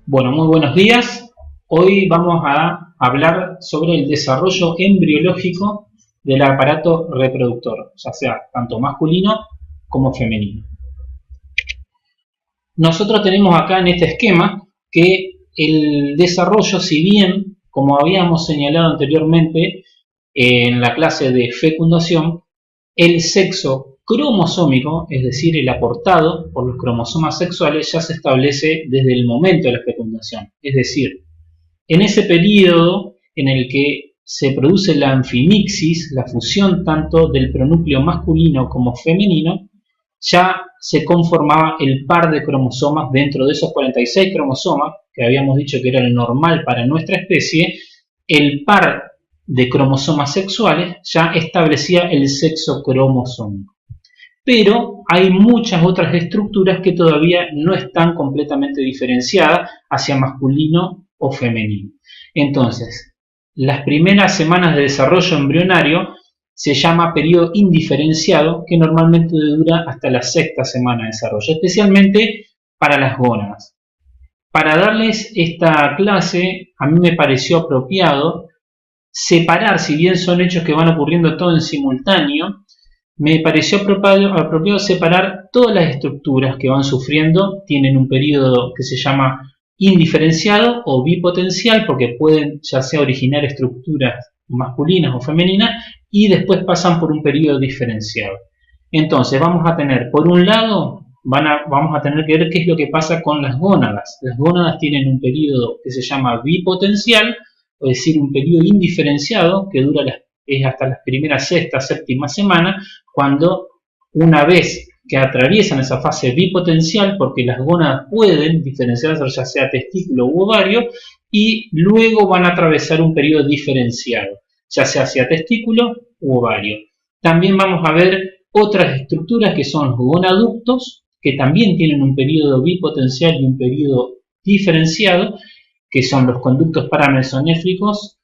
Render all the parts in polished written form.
Bueno, muy buenos días. Hoy vamos a hablar sobre el desarrollo embriológico del aparato reproductor, ya sea tanto masculino como femenino. Nosotros tenemos acá en este esquema que el desarrollo, si bien, como habíamos señalado anteriormente en la clase de fecundación, el sexo cromosómico, es decir, el aportado por los cromosomas sexuales, ya se establece desde el momento de la fecundación. Es decir, en ese periodo en el que se produce la anfimixis, la fusión tanto del pronúcleo masculino como femenino, ya se conformaba el par de cromosomas dentro de esos 46 cromosomas, que habíamos dicho que era el normal para nuestra especie. El par de cromosomas sexuales ya establecía el sexo cromosómico. Pero hay muchas otras estructuras que todavía no están completamente diferenciadas hacia masculino o femenino. Entonces, las primeras semanas de desarrollo embrionario se llama periodo indiferenciado, que normalmente dura hasta la sexta semana de desarrollo, especialmente para las gónadas. Para darles esta clase, a mí me pareció apropiado separar, si bien son hechos que van ocurriendo todo en simultáneo, me pareció apropiado separar todas las estructuras que van sufriendo, tienen un periodo que se llama indiferenciado o bipotencial, porque pueden ya sea originar estructuras masculinas o femeninas, y después pasan por un periodo diferenciado. Entonces vamos a tener, por un lado, vamos a tener que ver qué es lo que pasa con las gónadas. Las gónadas tienen un periodo que se llama bipotencial, es decir, un periodo indiferenciado que dura hasta las primeras sexta, séptima semana, cuando una vez que atraviesan esa fase bipotencial, porque las gónadas pueden diferenciarse ya sea testículo u ovario, y luego van a atravesar un periodo diferenciado, ya sea hacia testículo u ovario. También vamos a ver otras estructuras que son los gonaductos, que también tienen un periodo bipotencial y un periodo diferenciado, que son los conductos paramesonéfricos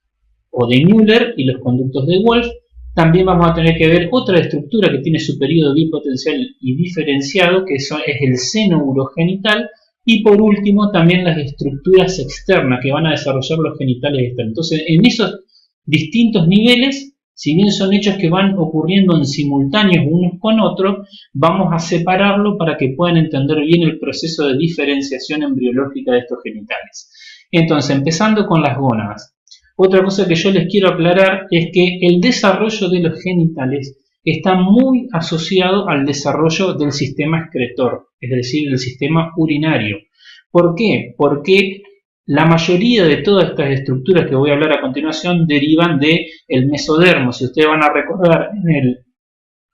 o de Müller y los conductos de Wolff. También vamos a tener que ver otra estructura que tiene su periodo bipotencial y diferenciado, que es el seno urogenital. Y por último, también las estructuras externas que van a desarrollar los genitales externos. Entonces, en esos distintos niveles, si bien son hechos que van ocurriendo en simultáneo unos con otros, vamos a separarlo para que puedan entender bien el proceso de diferenciación embriológica de estos genitales. Entonces, empezando con las gónadas. Otra cosa que yo les quiero aclarar es que el desarrollo de los genitales está muy asociado al desarrollo del sistema excretor, es decir, del sistema urinario. ¿Por qué? Porque la mayoría de todas estas estructuras que voy a hablar a continuación derivan del mesodermo. Si ustedes van a recordar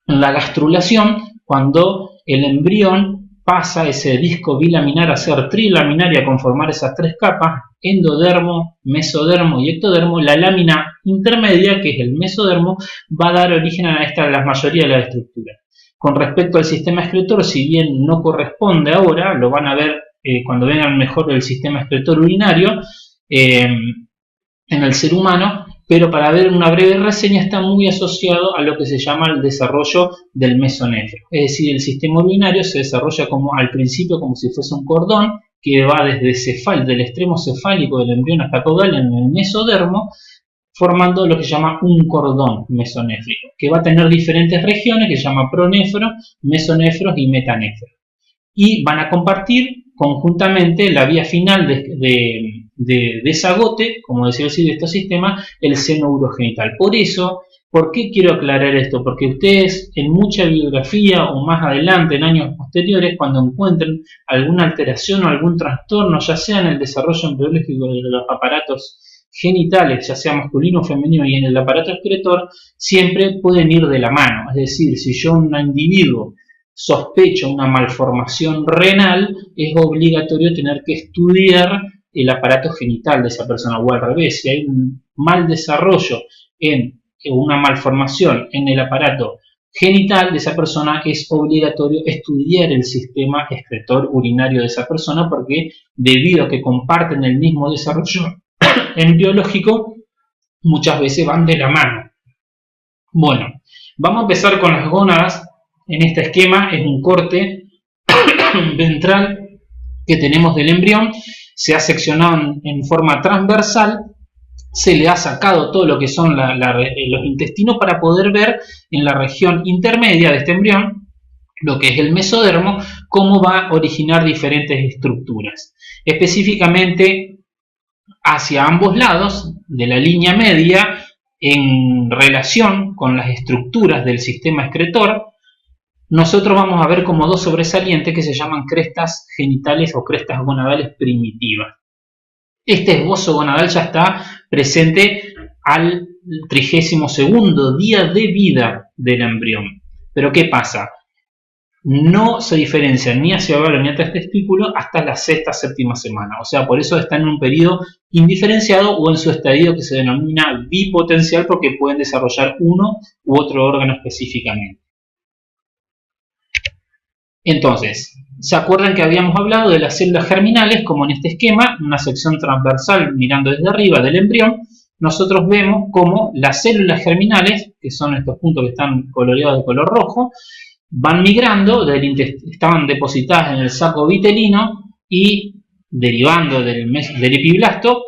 en la gastrulación, cuando el embrión pasa ese disco bilaminar a ser trilaminar y a conformar esas tres capas, endodermo, mesodermo y ectodermo, la lámina intermedia, que es el mesodermo, va a dar origen a la mayoría de las estructuras. Con respecto al sistema excretor, si bien no corresponde ahora, lo van a ver cuando vean mejor el sistema excretor urinario en el ser humano, pero para ver una breve reseña está muy asociado a lo que se llama el desarrollo del mesonefro. Es decir, el sistema urinario se desarrolla al principio como si fuese un cordón que va desde del extremo cefálico del embrión hasta caudal en el mesodermo, formando lo que se llama un cordón mesonéfrico, que va a tener diferentes regiones que se llama pronéfro, mesonefros y metanefros. Y van a compartir conjuntamente la vía final de desagote, como decía así, de estos sistemas, el seno urogenital. Por eso, ¿por qué quiero aclarar esto? Porque ustedes en mucha bibliografía o más adelante, en años posteriores, cuando encuentren alguna alteración o algún trastorno, ya sea en el desarrollo embriológico de los aparatos genitales, ya sea masculino o femenino, y en el aparato excretor, siempre pueden ir de la mano. Es decir, si yo un individuo sospecho una malformación renal, es obligatorio tener que estudiar el aparato genital de esa persona, o al revés, si hay un mal desarrollo en una malformación en el aparato genital de esa persona, es obligatorio estudiar el sistema excretor urinario de esa persona, porque debido a que comparten el mismo desarrollo embriológico, muchas veces van de la mano. Bueno, vamos a empezar con las gónadas. En este esquema es un corte ventral que tenemos del embrión. se ha seccionado en forma transversal, se le ha sacado todo lo que son los intestinos para poder ver en la región intermedia de este embrión, lo que es el mesodermo, cómo va a originar diferentes estructuras. Específicamente hacia ambos lados de la línea media, en relación con las estructuras del sistema excretor, nosotros vamos a ver como dos sobresalientes que se llaman crestas genitales o crestas gonadales primitivas. Este esbozo gonadal ya está presente al 32º día de vida del embrión. Pero ¿qué pasa? No se diferencia ni hacia ovario ni hacia testículo hasta la sexta, séptima semana. O sea, por eso está en un periodo indiferenciado o en su estadio que se denomina bipotencial, porque pueden desarrollar uno u otro órgano específicamente. Entonces, ¿se acuerdan que habíamos hablado de las células germinales? Como en este esquema, una sección transversal mirando desde arriba del embrión, nosotros vemos como las células germinales, que son estos puntos que están coloreados de color rojo, van migrando, estaban depositadas en el saco vitelino y derivando del epiblasto,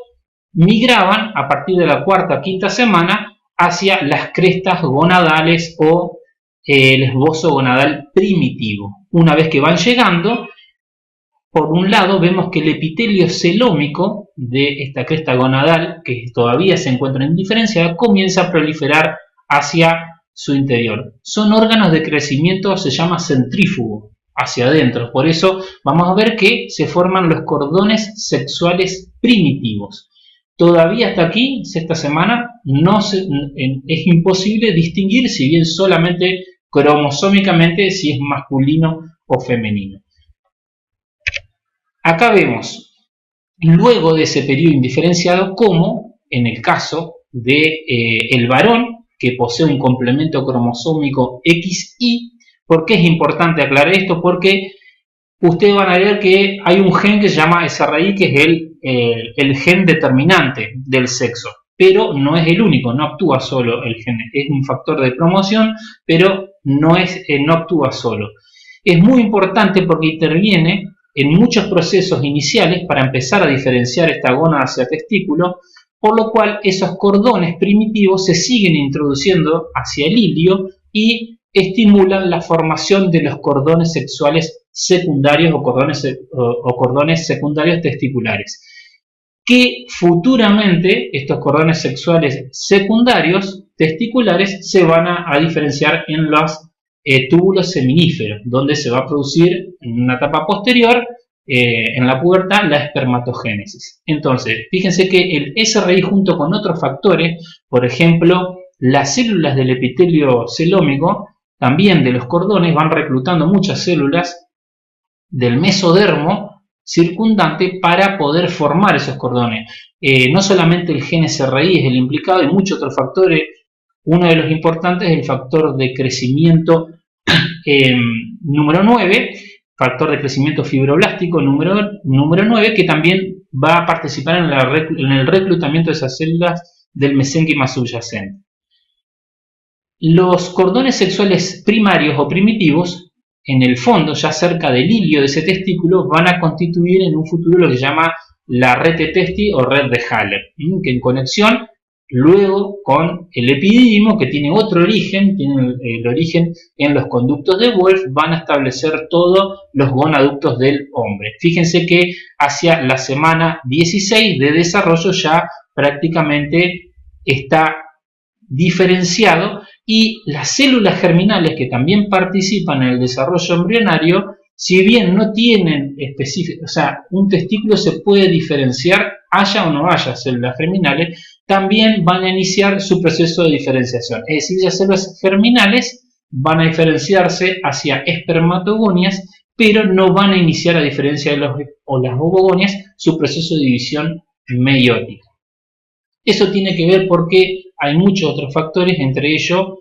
migraban a partir de la cuarta, quinta semana hacia las crestas gonadales o el esbozo gonadal primitivo. Una vez que van llegando, por un lado vemos que el epitelio celómico de esta cresta gonadal, que todavía se encuentra indiferenciada, comienza a proliferar hacia su interior. Son órganos de crecimiento, se llama centrífugo, hacia adentro. Por eso vamos a ver que se forman los cordones sexuales primitivos. Todavía hasta aquí, esta semana, es imposible distinguir, si bien solamente cromosómicamente, si es masculino o femenino. Acá vemos, luego de ese periodo indiferenciado, como en el caso del varón, que posee un complemento cromosómico XY. ¿Por qué es importante aclarar esto? Porque ustedes van a ver que hay un gen que se llama SRI, que es el gen determinante del sexo, pero no es el único, no actúa solo el gen, es un factor de promoción, pero no actúa solo. Es muy importante porque interviene en muchos procesos iniciales para empezar a diferenciar esta gónada hacia testículo, por lo cual esos cordones primitivos se siguen introduciendo hacia el ilio y estimulan la formación de los cordones sexuales secundarios o cordones secundarios testiculares, que futuramente estos cordones sexuales secundarios testiculares se van a diferenciar en los túbulos seminíferos, donde se va a producir en una etapa posterior, en la pubertad, la espermatogénesis. Entonces, fíjense que el SRI junto con otros factores, por ejemplo, las células del epitelio celómico, también de los cordones, van reclutando muchas células del mesodermo circundante para poder formar esos cordones. No solamente el gen SRI es el implicado, hay muchos otros factores. Uno de los importantes es el factor de crecimiento número 9, factor de crecimiento fibroblástico número 9, que también va a participar en el reclutamiento de esas células del mesénquima subyacente. Los cordones sexuales primarios o primitivos, en el fondo, ya cerca del hilio de ese testículo, van a constituir en un futuro lo que se llama la red de Testi o red de Haller, que en conexión luego con el epididimo, que tiene otro origen, tiene el origen en los conductos de Wolff, van a establecer todos los gonaductos del hombre. Fíjense que hacia la semana 16 de desarrollo ya prácticamente está diferenciado, y las células germinales que también participan en el desarrollo embrionario, si bien no tienen específico, o sea, un testículo se puede diferenciar, haya o no haya células germinales, también van a iniciar su proceso de diferenciación. Es decir, las células germinales van a diferenciarse hacia espermatogonias, pero no van a iniciar, a diferencia de las ovogonias, su proceso de división meiótica. Eso tiene que ver porque hay muchos otros factores, entre ellos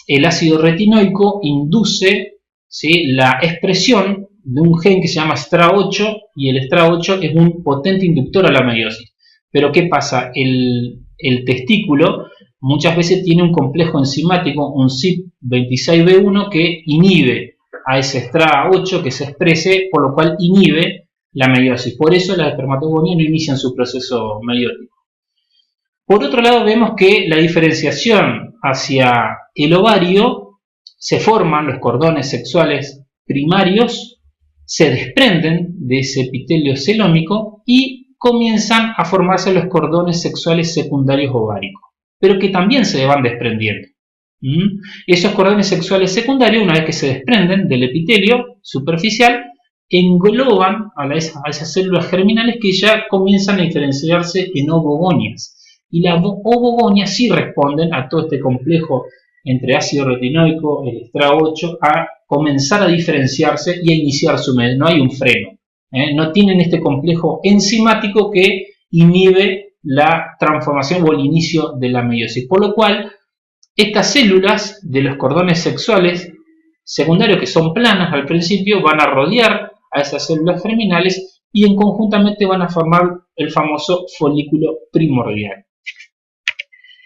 el ácido retinoico induce, ¿sí?, la expresión de un gen que se llama STRA8, y el STRA8 es un potente inductor a la meiosis. Pero ¿qué pasa? El testículo muchas veces tiene un complejo enzimático, un CYP26B1, que inhibe a ese STRA8 que se exprese, por lo cual inhibe la meiosis. Por eso las espermatogonias no inician su proceso meiótico. Por otro lado, vemos que la diferenciación hacia el ovario, se forman los cordones sexuales primarios, se desprenden de ese epitelio celómico y comienzan a formarse los cordones sexuales secundarios ováricos, pero que también se van desprendiendo. Esos cordones sexuales secundarios, una vez que se desprenden del epitelio superficial, engloban a esas células germinales que ya comienzan a diferenciarse en ovogonias. Y las ovogonias sí responden a todo este complejo entre ácido retinoico, el STRA8, a comenzar a diferenciarse y a iniciar su medio. No hay un freno. No tienen este complejo enzimático que inhibe la transformación o el inicio de la meiosis. Por lo cual, estas células de los cordones sexuales secundarios, que son planas al principio, van a rodear a esas células germinales y en conjuntamente van a formar el famoso folículo primordial.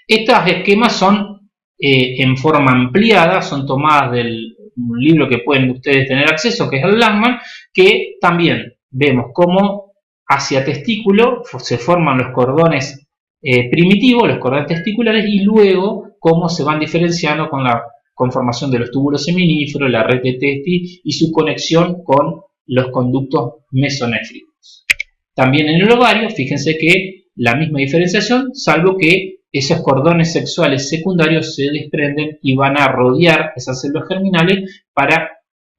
Estos esquemas son en forma ampliada, son tomadas del libro que pueden ustedes tener acceso, que es el Langman, que también vemos cómo hacia testículo se forman los cordones primitivos, los cordones testiculares, y luego cómo se van diferenciando con la conformación de los túbulos seminíferos, la red de Testi y su conexión con los conductos mesonéfricos. También en el ovario, fíjense que la misma diferenciación, salvo que esos cordones sexuales secundarios se desprenden y van a rodear esas células germinales para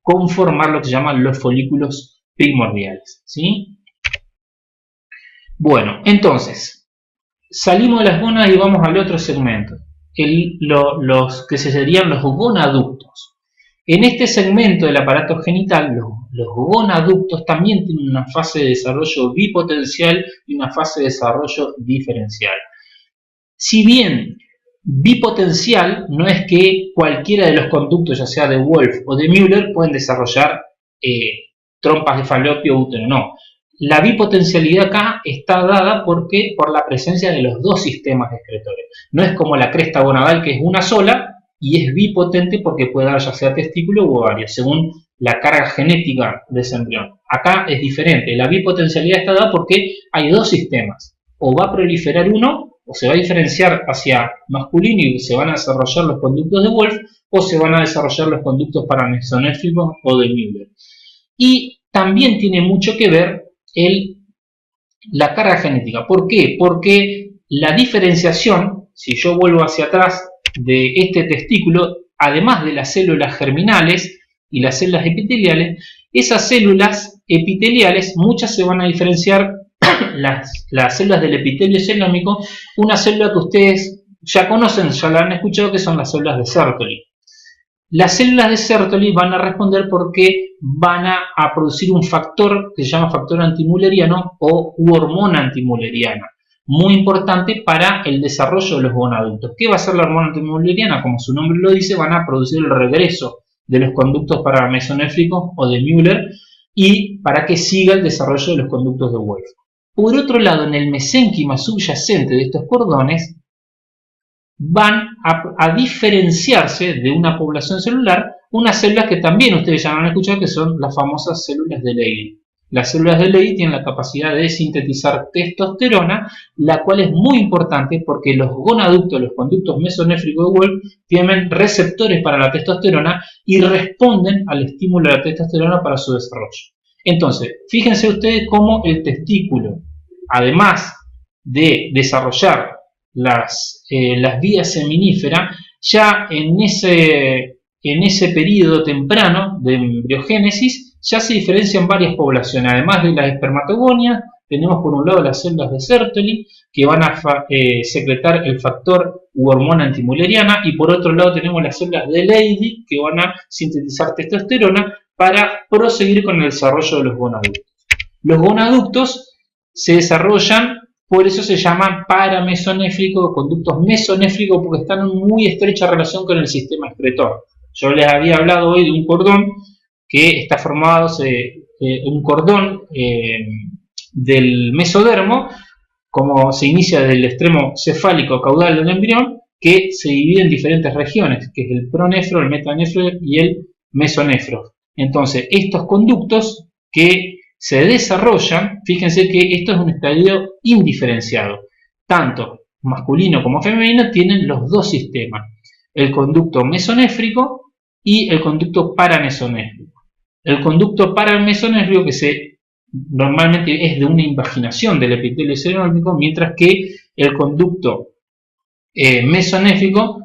conformar lo que se llaman los folículos primordiales, ¿sí? Bueno, entonces, salimos de las gónadas y vamos al otro segmento, los que serían los gonaductos. En este segmento del aparato genital, los gonaductos también tienen una fase de desarrollo bipotencial y una fase de desarrollo diferencial. Si bien bipotencial, no es que cualquiera de los conductos, ya sea de Wolff o de Müller, pueden desarrollar trompas de falopio o útero, no. La bipotencialidad acá está dada por la presencia de los dos sistemas excretores. No es como la cresta gonadal, que es una sola y es bipotente porque puede dar ya sea testículo u ovario, según la carga genética de ese embrión. Acá es diferente. La bipotencialidad está dada porque hay dos sistemas. O va a proliferar uno, o se va a diferenciar hacia masculino y se van a desarrollar los conductos de Wolff, o se van a desarrollar los conductos paramesonéfricos o de Müller. Y también tiene mucho que ver la carga genética. ¿Por qué? Porque la diferenciación, si yo vuelvo hacia atrás de este testículo, además de las células germinales y las células epiteliales, esas células epiteliales, muchas se van a diferenciar las células del epitelio celómico, una célula que ustedes ya conocen, ya la han escuchado, que son las células de Sertoli. Las células de Sertoli van a responder porque van a producir un factor que se llama factor antimülleriano o hormona antimülleriana, muy importante para el desarrollo de los gonaductos. ¿Qué va a hacer la hormona antimülleriana? Como su nombre lo dice, van a producir el regreso de los conductos paramesonéfricos o de Müller y para que siga el desarrollo de los conductos de Wolff. Por otro lado, en el mesénquima subyacente de estos cordones van a diferenciarse de una población celular unas células que también ustedes ya han escuchado, que son las famosas células de Leydig. Las células de Leydig tienen la capacidad de sintetizar testosterona, la cual es muy importante porque los gonaductos, los conductos mesonéfricos de Wolff, tienen receptores para la testosterona y responden al estímulo de la testosterona para su desarrollo. Entonces, fíjense ustedes cómo el testículo, además de desarrollar las vías seminíferas, ya en ese periodo temprano de embriogénesis ya se diferencian varias poblaciones. Además de las espermatogonias, tenemos por un lado las células de Sertoli, que van a secretar el factor u hormona antimülleriana, y por otro lado tenemos las células de Leydig, que van a sintetizar testosterona para proseguir con el desarrollo de los gonaductos. Los gonaductos se desarrollan, por eso se llaman paramesonéfricos o conductos mesonéfricos, porque están en muy estrecha relación con el sistema excretor. Yo les había hablado hoy de un cordón que está formado, un cordón del mesodermo, como se inicia del extremo cefálico caudal del embrión, que se divide en diferentes regiones, que es el pronefro, el metanefro y el mesonefro. Entonces, estos conductos que se desarrollan, fíjense que esto es un estadio indiferenciado. Tanto masculino como femenino tienen los dos sistemas, el conducto mesonéfrico y el conducto paramesonéfrico. El conducto paramesonéfrico normalmente es de una invaginación del epitelio cerebral, mientras que el conducto mesonéfrico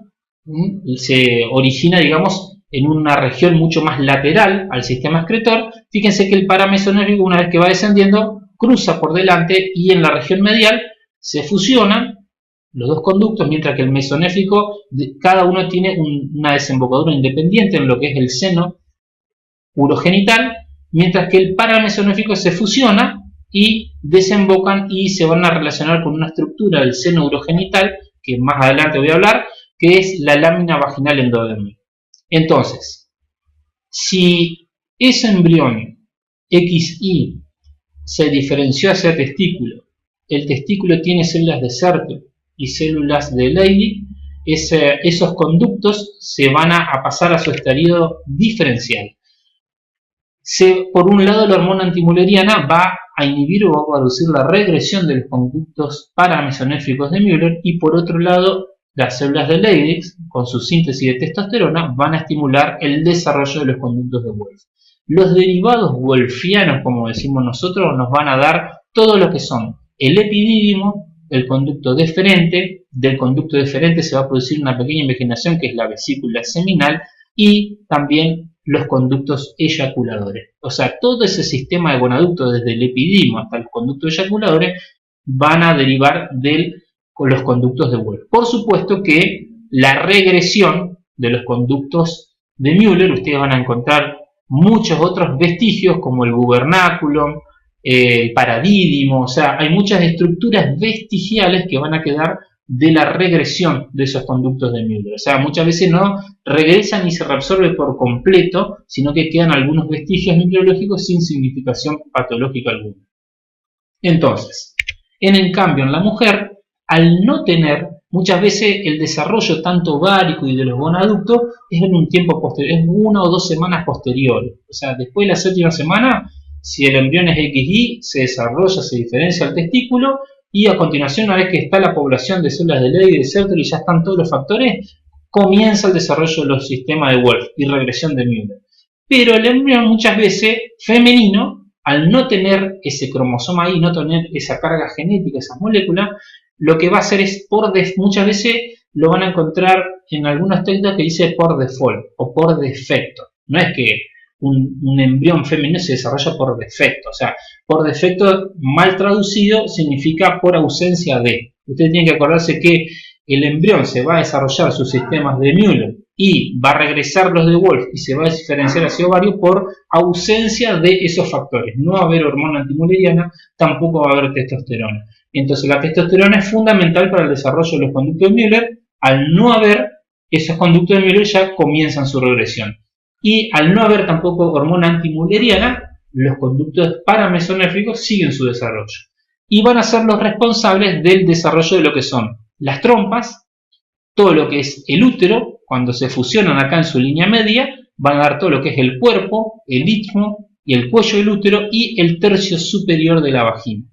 se origina, digamos, en una región mucho más lateral al sistema excretor. Fíjense que el paramesonéfrico, una vez que va descendiendo, cruza por delante y en la región medial se fusionan los dos conductos, mientras que el mesonéfrico, cada uno tiene una desembocadura independiente en lo que es el seno urogenital, mientras que el paramesonéfrico se fusiona y desembocan y se van a relacionar con una estructura del seno urogenital, que más adelante voy a hablar, que es la lámina vaginal endodérmica. Entonces, si ese embrión XY se diferenció hacia testículo, el testículo tiene células de Sertoli y células de Leydig, esos conductos se van a pasar a su estadio diferencial. Por un lado, la hormona antimülleriana va a inhibir o va a reducir la regresión de los conductos paramesonéfricos de Müller, y por otro lado, las células de Leydig, con su síntesis de testosterona, van a estimular el desarrollo de los conductos de Wolff. Los derivados wolffianos, como decimos nosotros, nos van a dar todo lo que son el epidídimo, el conducto deferente. Del conducto deferente se va a producir una pequeña invaginación que es la vesícula seminal, y también los conductos eyaculadores. O sea, todo ese sistema de gonaductos, desde el epididimo hasta los conductos eyaculadores, van a derivar de los conductos de Wolff. Por supuesto que la regresión de los conductos de Müller, ustedes van a encontrar muchos otros vestigios como el gubernaculum, el paradídimo, o sea, hay muchas estructuras vestigiales que van a quedar de la regresión de esos conductos de Müller. O sea, muchas veces no regresan y se reabsorbe por completo, sino que quedan algunos vestigios microbiológicos sin significación patológica alguna. Entonces, en cambio, en la mujer, al no tener, muchas veces el desarrollo tanto ovárico y de los gonaductos es en un tiempo posterior, es 1 o 2 semanas posteriores. O sea, después de la 7ª semana, si el embrión es XY, se desarrolla, se diferencia el testículo, y a continuación, una vez que está la población de células de Leydig y de Sertoli y ya están todos los factores, comienza el desarrollo de los sistemas de Wolff y regresión de Müller. Pero el embrión muchas veces femenino, al no tener ese cromosoma ahí, no tener esa carga genética, esas moléculas, lo que va a hacer es, muchas veces lo van a encontrar en algunos textos que dice por default o por defecto. No es que un embrión femenino se desarrolla por defecto. O sea, por defecto, mal traducido, significa por ausencia de. Ustedes tienen que acordarse que el embrión se va a desarrollar sus sistemas de Müller y va a regresar los de Wolff y se va a diferenciar hacia ovario por ausencia de esos factores. No va a haber hormona antimülleriana, tampoco va a haber testosterona. Entonces la testosterona es fundamental para el desarrollo de los conductos de Müller. Al no haber esos conductos de Müller, ya comienzan su regresión. Y al no haber tampoco hormona antimülleriana, los conductos paramesonéfricos siguen su desarrollo. Y van a ser los responsables del desarrollo de lo que son las trompas, todo lo que es el útero, cuando se fusionan acá en su línea media, van a dar todo lo que es el cuerpo, el istmo y el cuello del útero y el tercio superior de la vagina.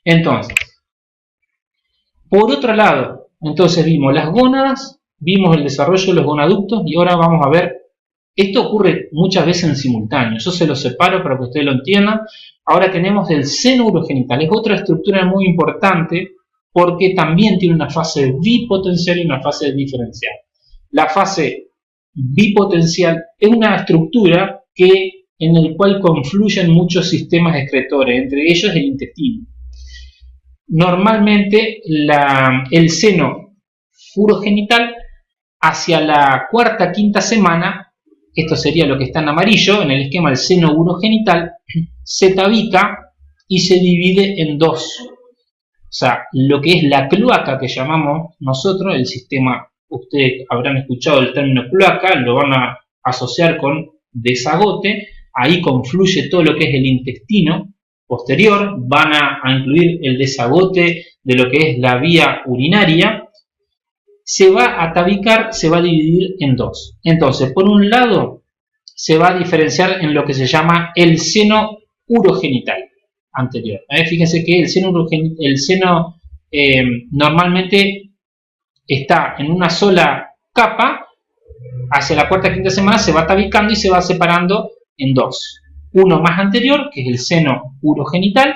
Entonces, por otro lado, entonces vimos las gónadas, vimos el desarrollo de los gonaductos y ahora vamos a ver, esto ocurre muchas veces en simultáneo, yo se lo separo para que ustedes lo entiendan. Ahora tenemos el seno urogenital, es otra estructura muy importante porque también tiene una fase bipotencial y una fase diferencial. La fase bipotencial es una estructura en la cual confluyen muchos sistemas excretores, entre ellos el intestino. Normalmente el seno urogenital hacia la 4ª, 5ª semana, esto sería lo que está en amarillo, en el esquema del seno urogenital, se tabica y se divide en dos. O sea, lo que es la cloaca que llamamos nosotros, el sistema, ustedes habrán escuchado el término cloaca, lo van a asociar con desagote, ahí confluye todo lo que es el intestino posterior, van a incluir el desagote de lo que es la vía urinaria, se va a tabicar, se va a dividir en dos. Entonces, por un lado, se va a diferenciar en lo que se llama el seno urogenital anterior. Fíjense que el seno normalmente está en una sola capa. Hacia la cuarta quinta semana se va tabicando y se va separando en dos. Uno más anterior, que es el seno urogenital,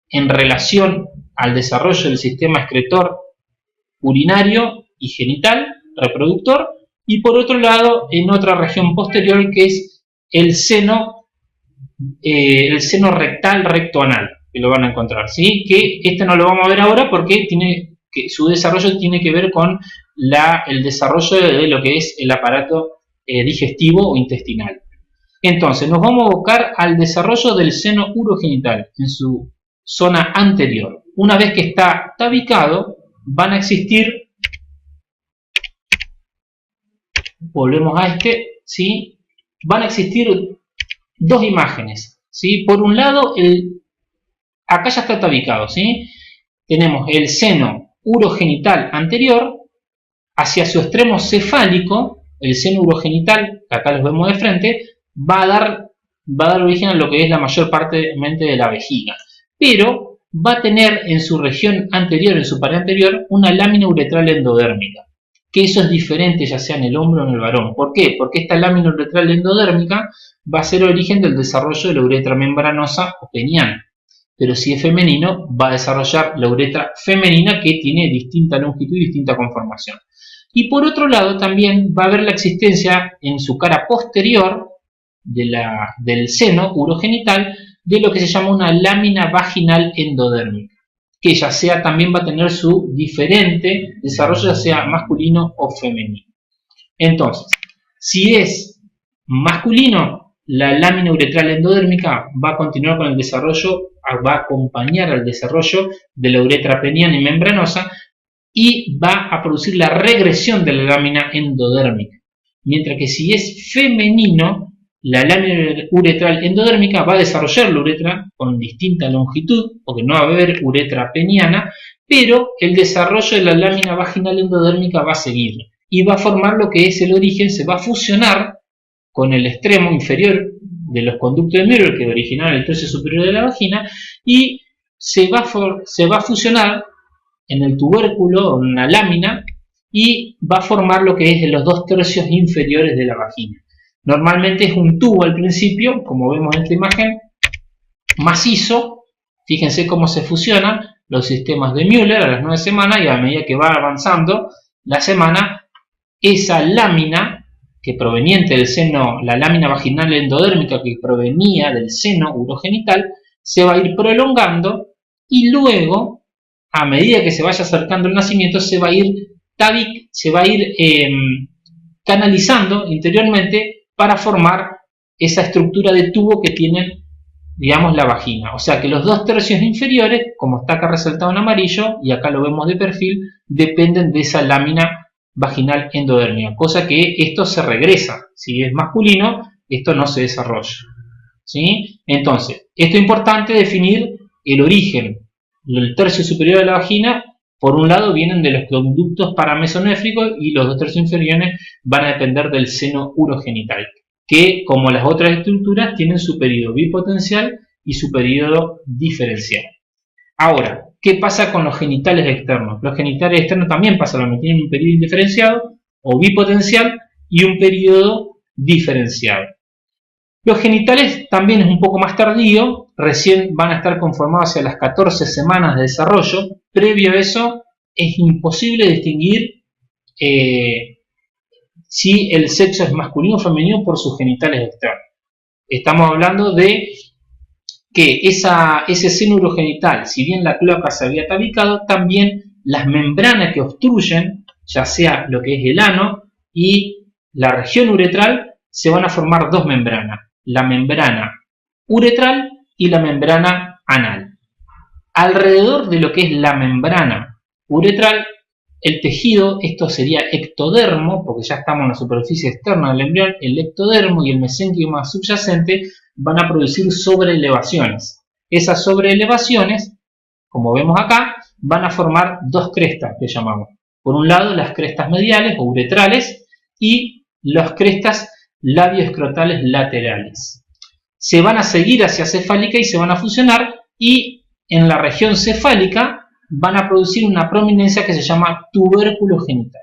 en relación al desarrollo del sistema excretor urinario y genital, reproductor, y por otro lado, en otra región posterior, que es el seno rectal rectoanal, que lo van a encontrar, ¿sí? Que este no lo vamos a ver ahora porque su desarrollo tiene que ver con el desarrollo de lo que es el aparato digestivo o intestinal. Entonces, nos vamos a abocar al desarrollo del seno urogenital en su zona anterior. Una vez que está tabicado, van a existir, volvemos a ¿sí? Van a existir dos imágenes, ¿sí? Por un lado, acá ya está tabicado, ¿sí? Tenemos el seno urogenital anterior, hacia su extremo cefálico, el seno urogenital, que acá los vemos de frente, va a dar origen a lo que es la mayor parte de la vejiga, pero va a tener en su región anterior, en su pared anterior, una lámina uretral endodérmica, que eso es diferente ya sea en el hombre o en el varón. ¿Por qué? Porque esta lámina uretral endodérmica va a ser origen del desarrollo de la uretra membranosa o peniana, pero si es femenino va a desarrollar la uretra femenina, que tiene distinta longitud y distinta conformación. Y por otro lado también va a haber la existencia en su cara posterior del seno urogenital de lo que se llama una lámina vaginal endodérmica, que ya sea también va a tener su diferente desarrollo, ya sea masculino o femenino. Entonces, si es masculino, la lámina uretral endodérmica va a continuar con el desarrollo, va a acompañar al desarrollo de la uretra peniana y membranosa y va a producir la regresión de la lámina endodérmica. Mientras que si es femenino, la lámina uretral endodérmica va a desarrollar la uretra con distinta longitud, porque no va a haber uretra peniana, pero el desarrollo de la lámina vaginal endodérmica va a seguir y va a formar lo que es el origen, se va a fusionar con el extremo inferior de los conductos de Müller que originaron el tercio superior de la vagina, y se va a fusionar en el tubérculo, en una lámina, y va a formar lo que es los dos tercios inferiores de la vagina. Normalmente es un tubo al principio, como vemos en esta imagen, macizo. Fíjense cómo se fusionan los sistemas de Müller a las 9 semanas, y a medida que va avanzando la semana, esa lámina que proveniente del seno, la lámina vaginal endodérmica que provenía del seno urogenital, se va a ir prolongando, y luego, a medida que se vaya acercando el nacimiento, se va a ir canalizando interiormente para formar esa estructura de tubo que tiene, digamos, la vagina. O sea que los dos tercios inferiores, como está acá resaltado en amarillo, y acá lo vemos de perfil, dependen de esa lámina vaginal endodérmica, cosa que esto se regresa. Si es masculino, esto no se desarrolla, ¿sí? Entonces, esto es importante definir el origen. El tercio superior de la vagina, por un lado, vienen de los conductos paramesonéfricos, y los dos tercios inferiores van a depender del seno urogenital, que, como las otras estructuras, tienen su periodo bipotencial y su periodo diferencial. Ahora, ¿qué pasa con los genitales externos? Los genitales externos también pasan lo mismo, tienen un periodo indiferenciado o bipotencial y un periodo diferenciado. Los genitales también es un poco más tardío, recién van a estar conformados hacia las 14 semanas de desarrollo. Previo a eso es imposible distinguir si el sexo es masculino o femenino por sus genitales externos. Estamos hablando de que ese seno urogenital, si bien la cloaca se había tabicado, también las membranas que obstruyen, ya sea lo que es el ano y la región uretral, se van a formar dos membranas, la membrana uretral y la membrana anal. Alrededor de lo que es la membrana uretral, el tejido, esto sería ectodermo, porque ya estamos en la superficie externa del embrión, el ectodermo y el mesénquima subyacente van a producir sobreelevaciones. Esas sobreelevaciones, como vemos acá, van a formar dos crestas que llamamos. Por un lado, las crestas mediales o uretrales y las crestas labios escrotales laterales. Se van a seguir hacia cefálica y se van a fusionar, y en la región cefálica van a producir una prominencia que se llama tubérculo genital.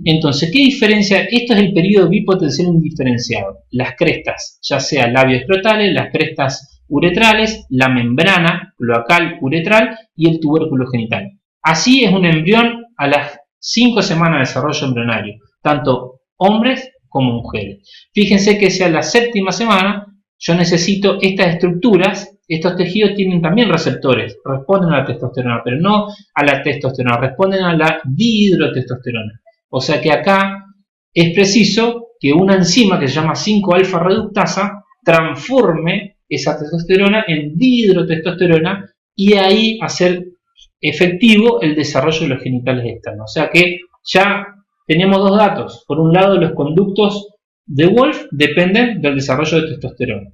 Entonces, ¿qué diferencia? Esto es el periodo bipotencial indiferenciado. Las crestas, ya sea labios escrotales, las crestas uretrales, la membrana cloacal uretral y el tubérculo genital. Así es un embrión a las 5 semanas de desarrollo embrionario, tanto hombres como mujeres. Fíjense que si a la 7ª semana yo necesito estas estructuras, estos tejidos tienen también receptores, responden a la testosterona, pero no a la testosterona, responden a la dihidrotestosterona. O sea que acá es preciso que una enzima que se llama 5-alfa reductasa transforme esa testosterona en dihidrotestosterona y ahí hacer efectivo el desarrollo de los genitales externos. O sea que ya tenemos dos datos. Por un lado, los conductos de Wolff dependen del desarrollo de testosterona.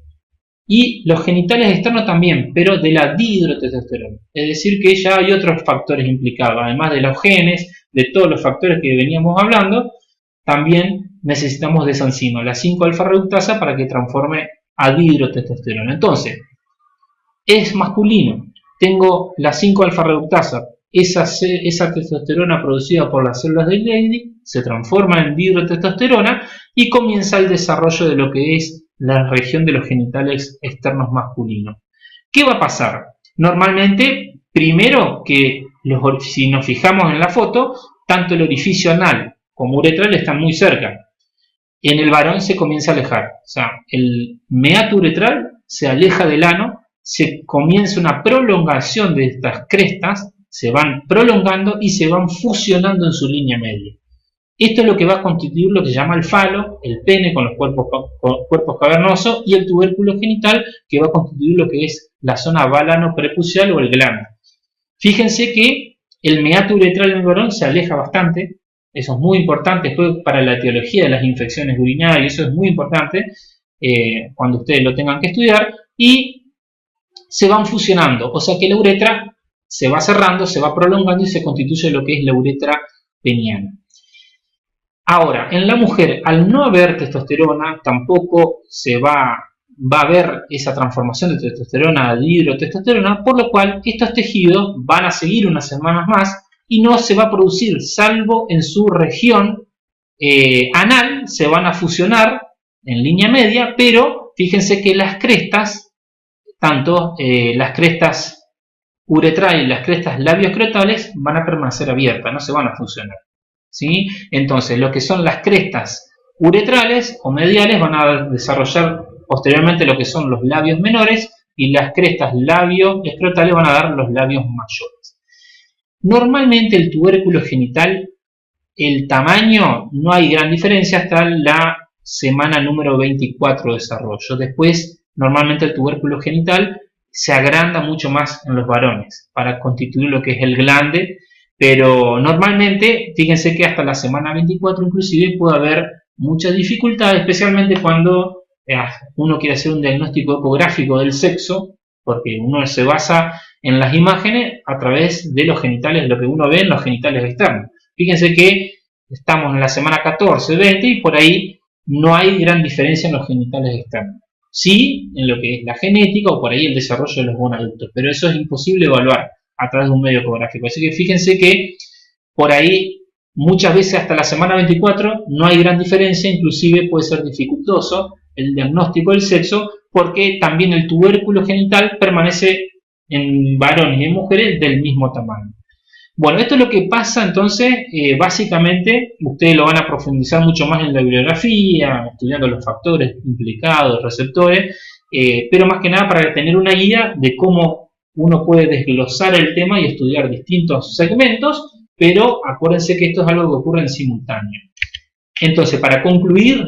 Y los genitales externos también, pero de la dihidrotestosterona. Es decir, que ya hay otros factores implicados. Además de los genes, de todos los factores que veníamos hablando, también necesitamos de esa enzima, la 5-alfa reductasa, para que transforme a dihidrotestosterona. Entonces, es masculino. Tengo la 5-alfa reductasa. Esa testosterona producida por las células de Leydig se transforma en dihidrotestosterona y comienza el desarrollo de lo que es la región de los genitales externos masculinos. ¿Qué va a pasar? Normalmente, primero que si nos fijamos en la foto, tanto el orificio anal como uretral están muy cerca. En el varón se comienza a alejar. O sea, el meato uretral se aleja del ano, se comienza una prolongación de estas crestas, se van prolongando y se van fusionando en su línea media. Esto es lo que va a constituir lo que se llama el falo, el pene con los cuerpos cavernosos, y el tubérculo genital, que va a constituir lo que es la zona balano-prepucial o el glande. Fíjense que el meato uretral en el varón se aleja bastante. Eso es muy importante después para la etiología de las infecciones urinarias. Eso es muy importante cuando ustedes lo tengan que estudiar. Y se van fusionando. O sea que la uretra se va cerrando, se va prolongando y se constituye lo que es la uretra peniana. Ahora, en la mujer, al no haber testosterona, tampoco se va a haber esa transformación de testosterona a dihidrotestosterona, por lo cual estos tejidos van a seguir unas semanas más y no se va a producir, salvo en su región anal, se van a fusionar en línea media, pero fíjense que las crestas, tanto las crestas uretrales y las crestas labioescrotales, van a permanecer abiertas, no se van a fusionar. ¿Sí? Entonces, lo que son las crestas uretrales o mediales van a desarrollar posteriormente lo que son los labios menores, y las crestas labioescrotales van a dar los labios mayores. Normalmente el tubérculo genital, el tamaño, no hay gran diferencia hasta la semana número 24 de desarrollo. Después, normalmente el tubérculo genital se agranda mucho más en los varones para constituir lo que es el glande. Pero normalmente, fíjense que hasta la semana 24 inclusive puede haber mucha dificultad, especialmente cuando uno quiere hacer un diagnóstico ecográfico del sexo, porque uno se basa en las imágenes a través de los genitales, lo que uno ve en los genitales externos. Fíjense que estamos en la semana 14, 20 y por ahí no hay gran diferencia en los genitales externos. Sí, en lo que es la genética o por ahí el desarrollo de los buenos adultos, pero eso es imposible evaluar a través de un medio ecográfico. Así que fíjense que por ahí muchas veces hasta la semana 24 no hay gran diferencia, inclusive puede ser dificultoso el diagnóstico del sexo, porque también el tubérculo genital permanece en varones y en mujeres del mismo tamaño. Bueno, esto es lo que pasa entonces, básicamente ustedes lo van a profundizar mucho más en la bibliografía, estudiando los factores implicados, receptores, pero más que nada para tener una guía de cómo uno puede desglosar el tema y estudiar distintos segmentos, pero acuérdense que esto es algo que ocurre en simultáneo. Entonces, para concluir,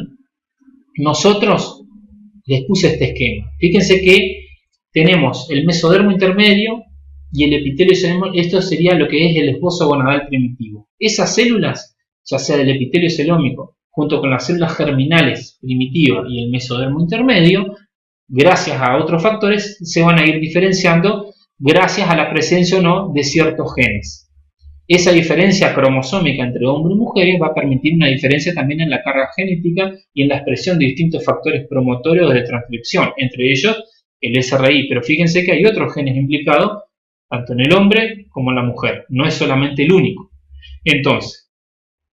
nosotros les puse este esquema. Fíjense que tenemos el mesodermo intermedio y el epitelio celómico. Esto sería lo que es el esbozo gonadal primitivo. Esas células, ya sea del epitelio celómico, junto con las células germinales primitivas y el mesodermo intermedio, gracias a otros factores, se van a ir diferenciando gracias a la presencia o no de ciertos genes. Esa diferencia cromosómica entre hombres y mujeres va a permitir una diferencia también en la carga genética y en la expresión de distintos factores promotorios de transcripción, entre ellos el SRI. Pero fíjense que hay otros genes implicados, tanto en el hombre como en la mujer, no es solamente el único. Entonces,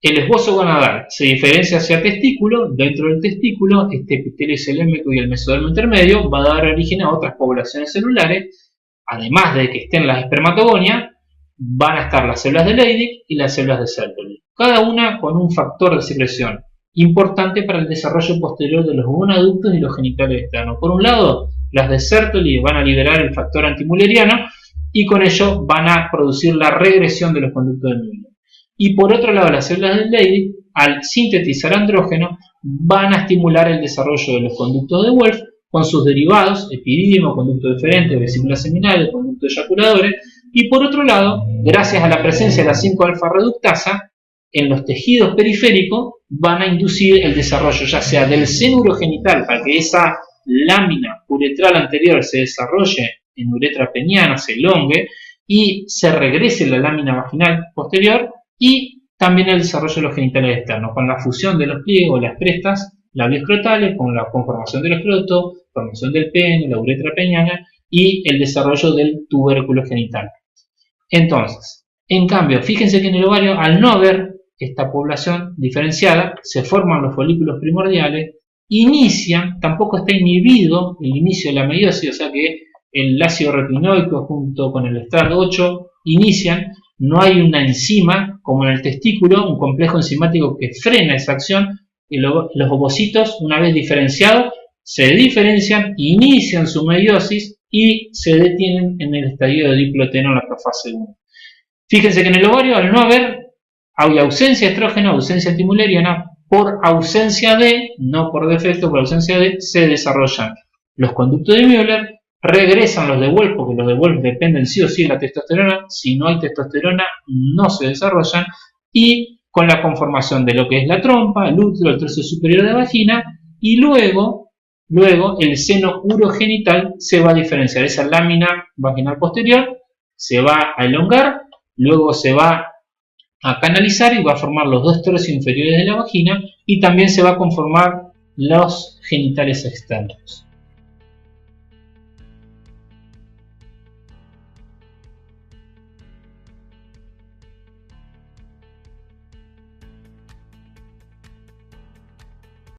el esbozo gonadal se diferencia hacia testículo. Dentro del testículo, este epitelio celémico y el mesodermo intermedio va a dar origen a otras poblaciones celulares. Además de que estén las espermatogonias, van a estar las células de Leydig y las células de Sertoli, cada una con un factor de secreción importante para el desarrollo posterior de los gonaductos y los genitales externos. Por un lado, las de Sertoli van a liberar el factor antimülleriano y con ello van a producir la regresión de los conductos de Müller. Y por otro lado, las células de Leydig, al sintetizar andrógeno, van a estimular el desarrollo de los conductos de Wolff con sus derivados, epidídimo, conducto deferente, vesícula seminal, conducto eyaculadores. Y por otro lado, gracias a la presencia de la 5-alfa reductasa, en los tejidos periféricos van a inducir el desarrollo ya sea del seno urogenital para que esa lámina uretral anterior se desarrolle en uretra peniana, se elongue y se regrese la lámina vaginal posterior, y también el desarrollo de los genitales externos con la fusión de los pliegos, las prestas labioescrotales, con la conformación del escroto, formación del pene, la uretra peniana y el desarrollo del tubérculo genital. Entonces, en cambio, fíjense que en el ovario, al no haber esta población diferenciada, se forman los folículos primordiales, tampoco está inhibido el inicio de la meiosis, o sea que el ácido retinoico junto con el estrato 8 inician, no hay una enzima como en el testículo, un complejo enzimático que frena esa acción, y los ovocitos, una vez diferenciados, se diferencian, inician su meiosis y se detienen en el estadio de diploteno en la profase 1. Fíjense que en el ovario, al no haber, hay ausencia de estrógeno, ausencia antimülleriana, por ausencia de, no por defecto, por ausencia de, se desarrollan los conductos de Müller, regresan los de Wolff, porque los de Wolff dependen sí o sí de la testosterona. Si no hay testosterona, no se desarrollan, y con la conformación de lo que es la trompa, el útero, el tercio superior de la vagina, y luego el seno urogenital se va a diferenciar. Esa lámina vaginal posterior se va a elongar, luego se va a canalizar y va a formar los dos tercios inferiores de la vagina, y también se va a conformar los genitales externos.